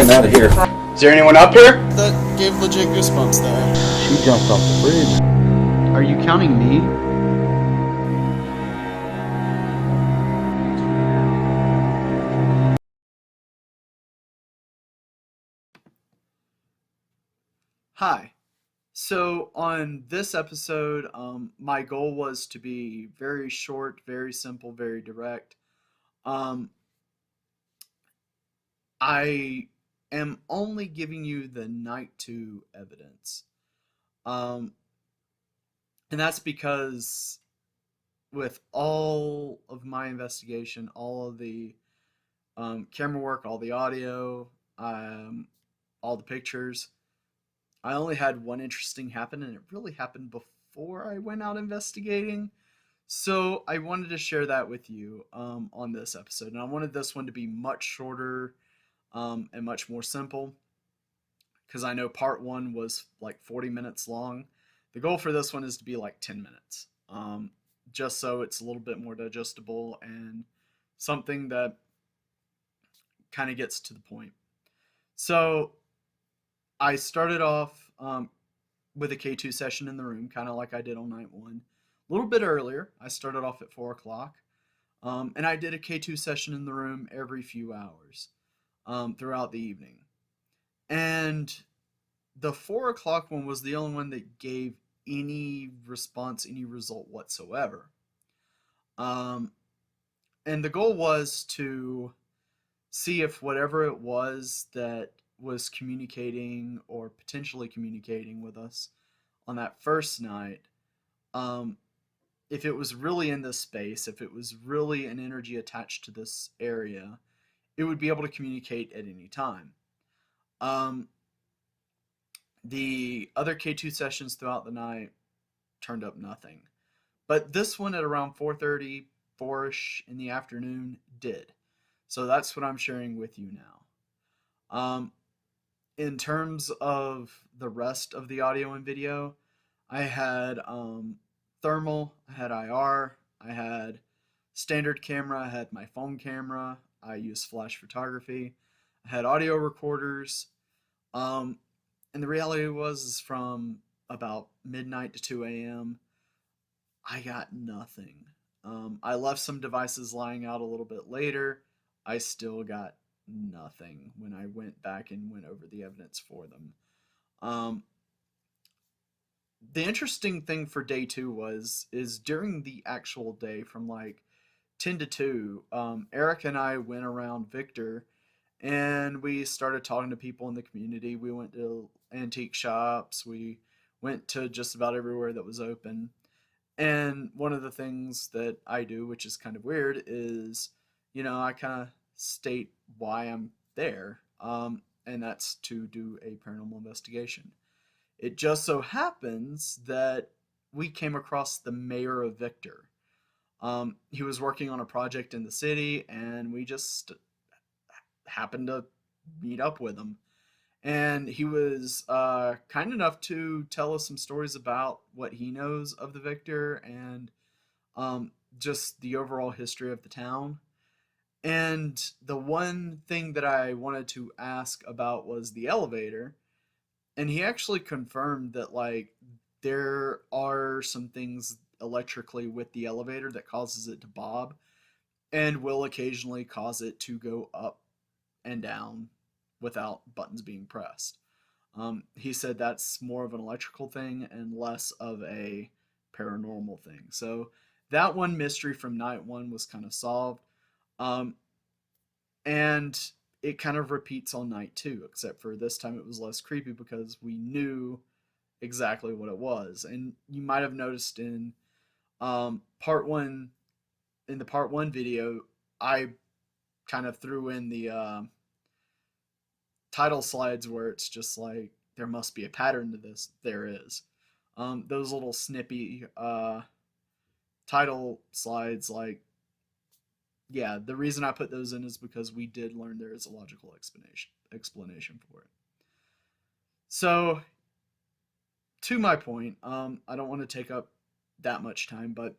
fucking out of here. Is there anyone up here? That gave legit goosebumps there. She jumped off the bridge. Are you counting me? Hi. So on this episode, my goal was to be very short, very simple, very direct. Um, I am only giving you the night two evidence. Um, and that's because with all of my investigation, all of the camera work, all the audio, all the pictures, I only had one interesting happen, and it really happened before I went out investigating. So I wanted to share that with you on this episode. And I wanted this one to be much shorter and much more simple, because I know part one was like 40 minutes long. The goal for this one is to be like 10 minutes, just so it's a little bit more digestible and something that kind of gets to the point. So I started off with a K2 session in the room, kind of like I did on night one. A little bit earlier, I started off at 4 o'clock, and I did a K2 session in the room every few hours throughout the evening. And the 4 o'clock one was the only one that gave any response, any result whatsoever. And the goal was to see if whatever it was that was communicating or potentially communicating with us on that first night, if it was really in this space, if it was really an energy attached to this area, it would be able to communicate at any time. The other K2 sessions throughout the night turned up nothing. But this one at around 4:30, 4-ish in the afternoon did. So that's what I'm sharing with you now. In terms of the rest of the audio and video, I had thermal, I had IR, I had standard camera, I had my phone camera, I used flash photography, I had audio recorders, and the reality was from about midnight to 2 a.m., I got nothing. I left some devices lying out a little bit later. I still got nothing when I went back and went over the evidence for them. The interesting thing for day two is during the actual day from like 10 to 2, Eric and I went around Victor and we started talking to people in the community. We went to antique shops. We went to just about everywhere that was open. And one of the things that I do, which is kind of weird, is, I kind of state why I'm there, and that's to do a paranormal investigation. It just so happens that we came across the mayor of Victor. He was working on a project in the city, and we just happened to meet up with him. And he was kind enough to tell us some stories about what he knows of the Victor and just the overall history of the town. And the one thing that I wanted to ask about was the elevator. And he actually confirmed that, like, there are some things electrically with the elevator that causes it to bob and will occasionally cause it to go up and down without buttons being pressed. He said that's more of an electrical thing and less of a paranormal thing. So that one mystery from night one was kind of solved. And it kind of repeats on night two, except for this time it was less creepy because we knew exactly what it was. And you might have noticed in part one video, I kind of threw in the title slides where it's just like, there must be a pattern to this. There is. Those little snippy title slides, like, yeah, the reason I put those in is because we did learn there is a logical explanation for it. So, to my point, I don't want to take up that much time, but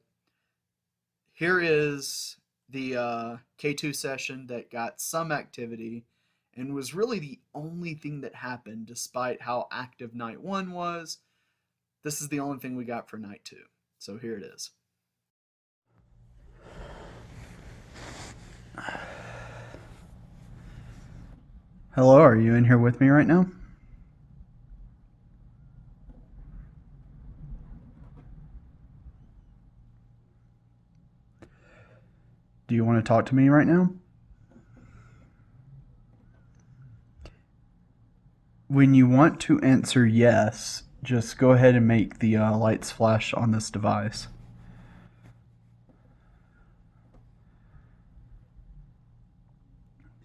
here is the K2 session that got some activity and was really the only thing that happened despite how active night 1 was. This is the only thing we got for night 2. So here it is. Hello, are you in here with me right now? Do you want to talk to me right now? When you want to answer yes, just go ahead and make the lights flash on this device.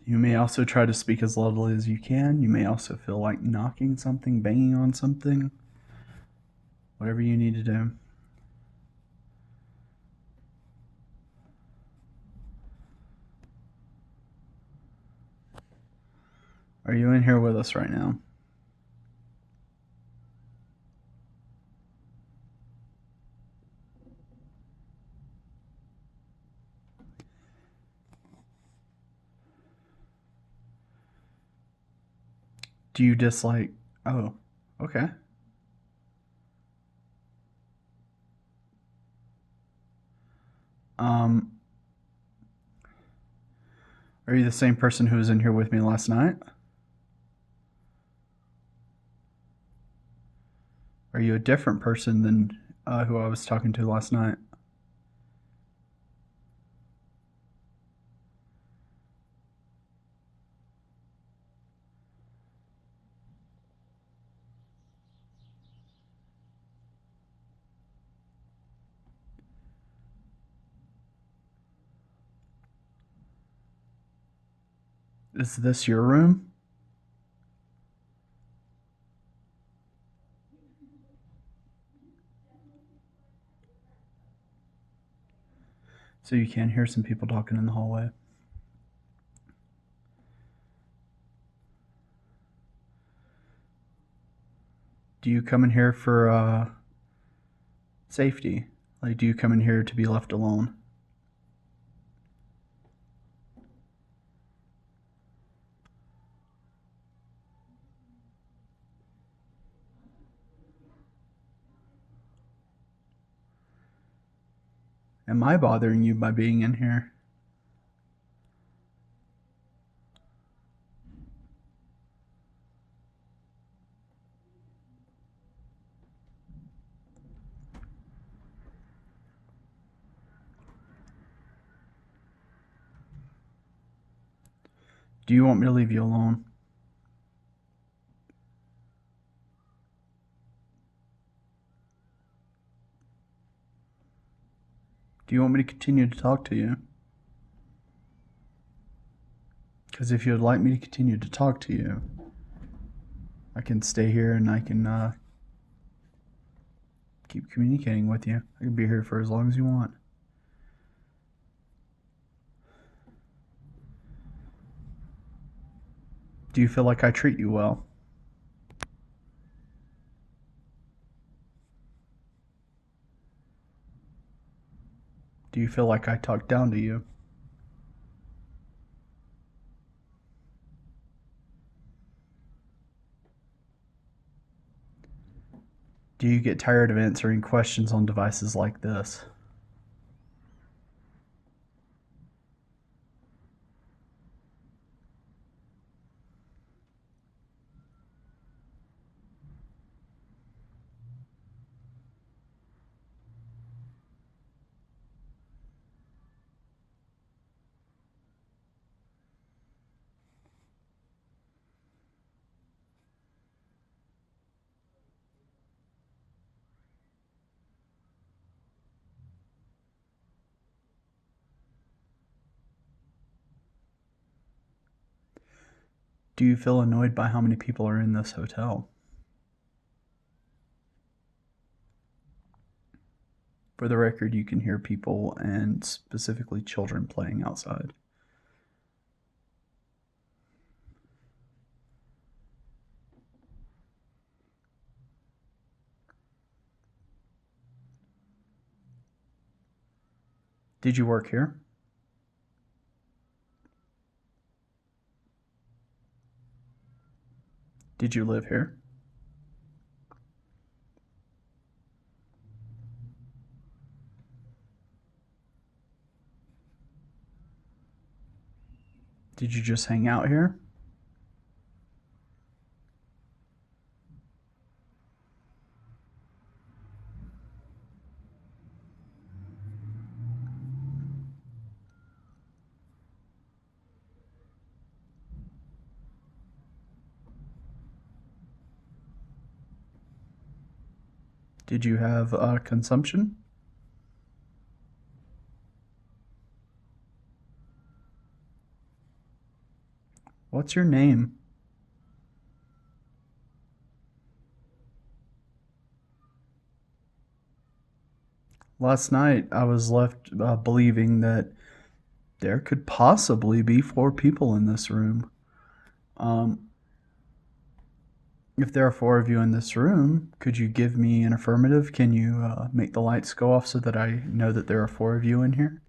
You may also try to speak as loudly as you can. You may also feel like knocking something, banging on something. Whatever you need to do. Are you in here with us right now? Do you dislike... Oh, okay. Um, are you the same person who was in here with me last night? Are you a different person than who I was talking to last night? Is this your room? So you can hear some people talking in the hallway. Do you come in here for safety? Like, do you come in here to be left alone? Am I bothering you by being in here? Do you want me to leave you alone? Do you want me to continue to talk to you? Because if you would like me to continue to talk to you, I can stay here and I can keep communicating with you. I can be here for as long as you want. Do you feel like I treat you well? Do you feel like I talk down to you? Do you get tired of answering questions on devices like this? Do you feel annoyed by how many people are in this hotel? For the record, you can hear people and specifically children playing outside. Did you work here? Did you live here? Did you just hang out here? Did you have consumption? What's your name? Last night, I was left believing that there could possibly be 4 people in this room. Um, if there are 4 of you in this room, could you give me an affirmative? Can you make the lights go off so that I know that there are 4 of you in here?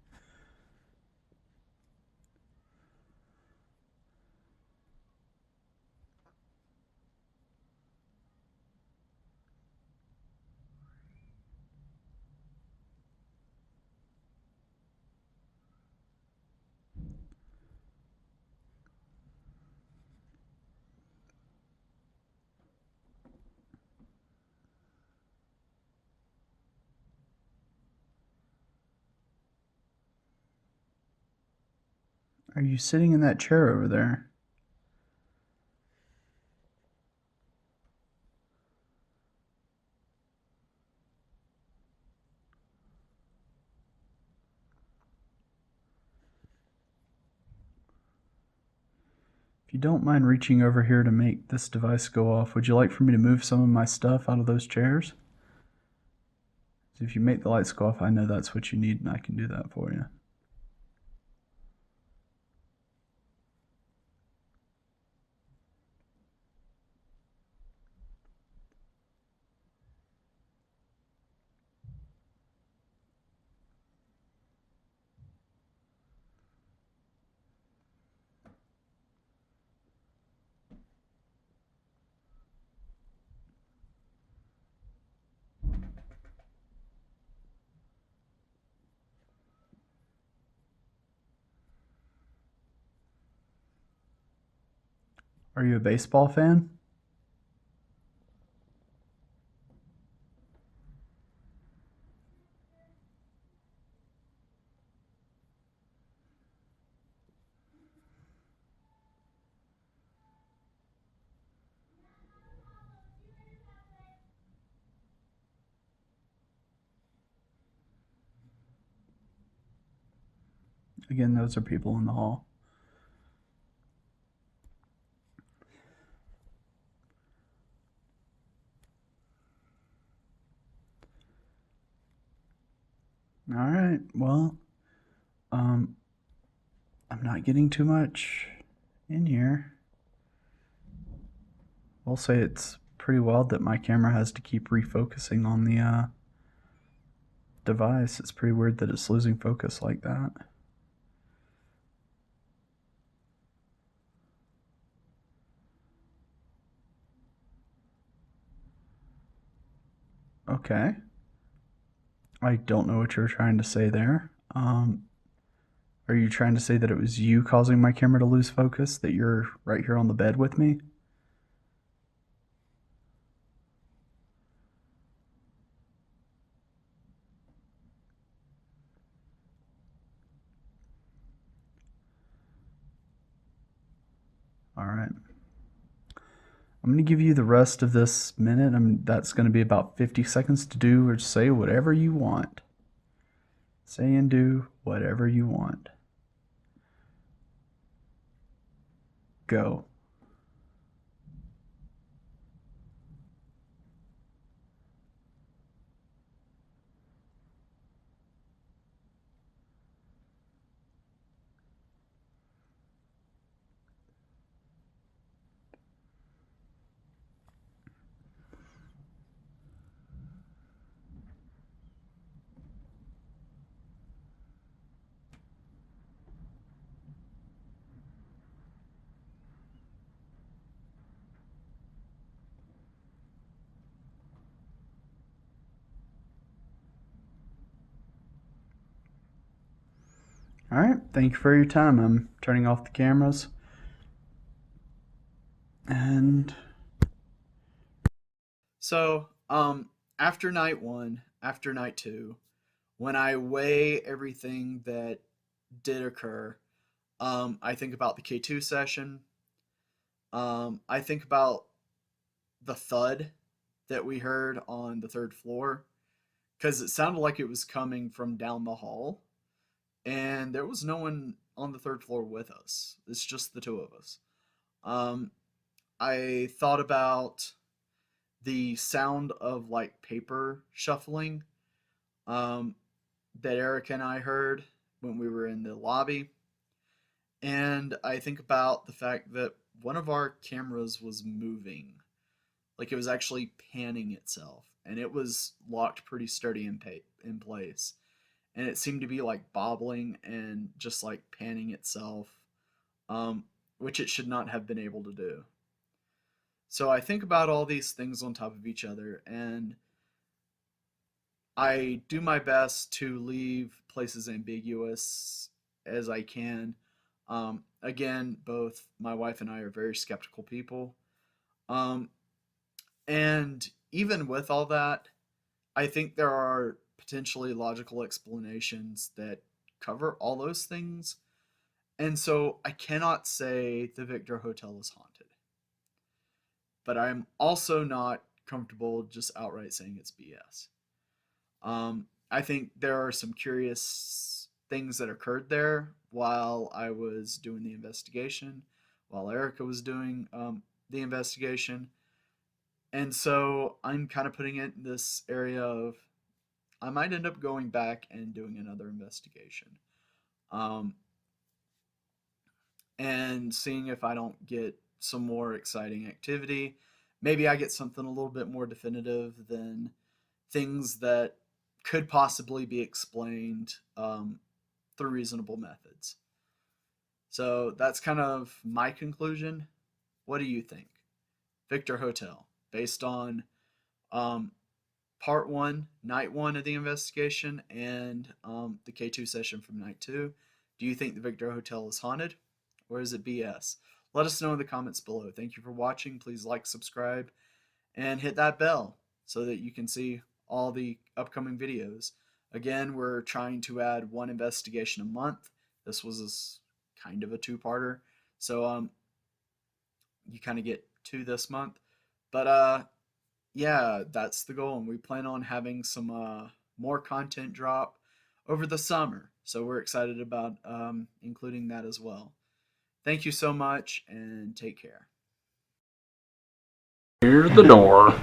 Are you sitting in that chair over there? If you don't mind reaching over here to make this device go off, would you like for me to move some of my stuff out of those chairs? If you make the lights go off, I know that's what you need, and I can do that for you. Are you a baseball fan? Again, those are people in the hall. All right, well, I'm not getting too much in here. I'll say it's pretty wild that my camera has to keep refocusing on the device. It's pretty weird that it's losing focus like that. Okay. I don't know what you're trying to say there. Are you trying to say that it was you causing my camera to lose focus? That you're right here on the bed with me? All right. I'm going to give you the rest of this minute. That's going to be about 50 seconds to do or say whatever you want. Say and do whatever you want. Go. All right. Thank you for your time. I'm turning off the cameras. And So, after night one, after night two, when I weigh everything that did occur, I think about the K2 session. I think about the thud that we heard on the third floor because it sounded like it was coming from down the hall, and there was no one on the third floor with us. It's just the two of us. Um, I thought about the sound of like paper shuffling um, that Eric and I heard when we were in the lobby. And I think about the fact that one of our cameras was moving. Like it was actually panning itself. And it was locked pretty sturdy in place. And it seemed to be like bobbling and just like panning itself, which it should not have been able to do. So I think about all these things on top of each other, and I do my best to leave places ambiguous as I can. Again, both my wife and I are very skeptical people. Um, and even with all that, I think there are potentially logical explanations that cover all those things. And so I cannot say the Victor Hotel is haunted. But I'm also not comfortable just outright saying it's BS. I think there are some curious things that occurred there while I was doing the investigation, while Erica was doing the investigation. And so I'm kind of putting it in this area of I might end up going back and doing another investigation um, and seeing if I don't get some more exciting activity. Maybe I get something a little bit more definitive than things that could possibly be explained through reasonable methods. So that's kind of my conclusion. What do you think? Victor Hotel, based on um, part one, night one of the investigation, and the K2 session from night two. Do you think the Victor Hotel is haunted, or is it BS? Let us know in the comments below. Thank you for watching. Please like, subscribe, and hit that bell so that you can see all the upcoming videos. Again, we're trying to add one investigation a month. This was kind of a two-parter, so you kind of get two this month. But yeah, that's the goal, and we plan on having some more content drop over the summer. So we're excited about including that as well. Thank you so much, and take care. Here's the door.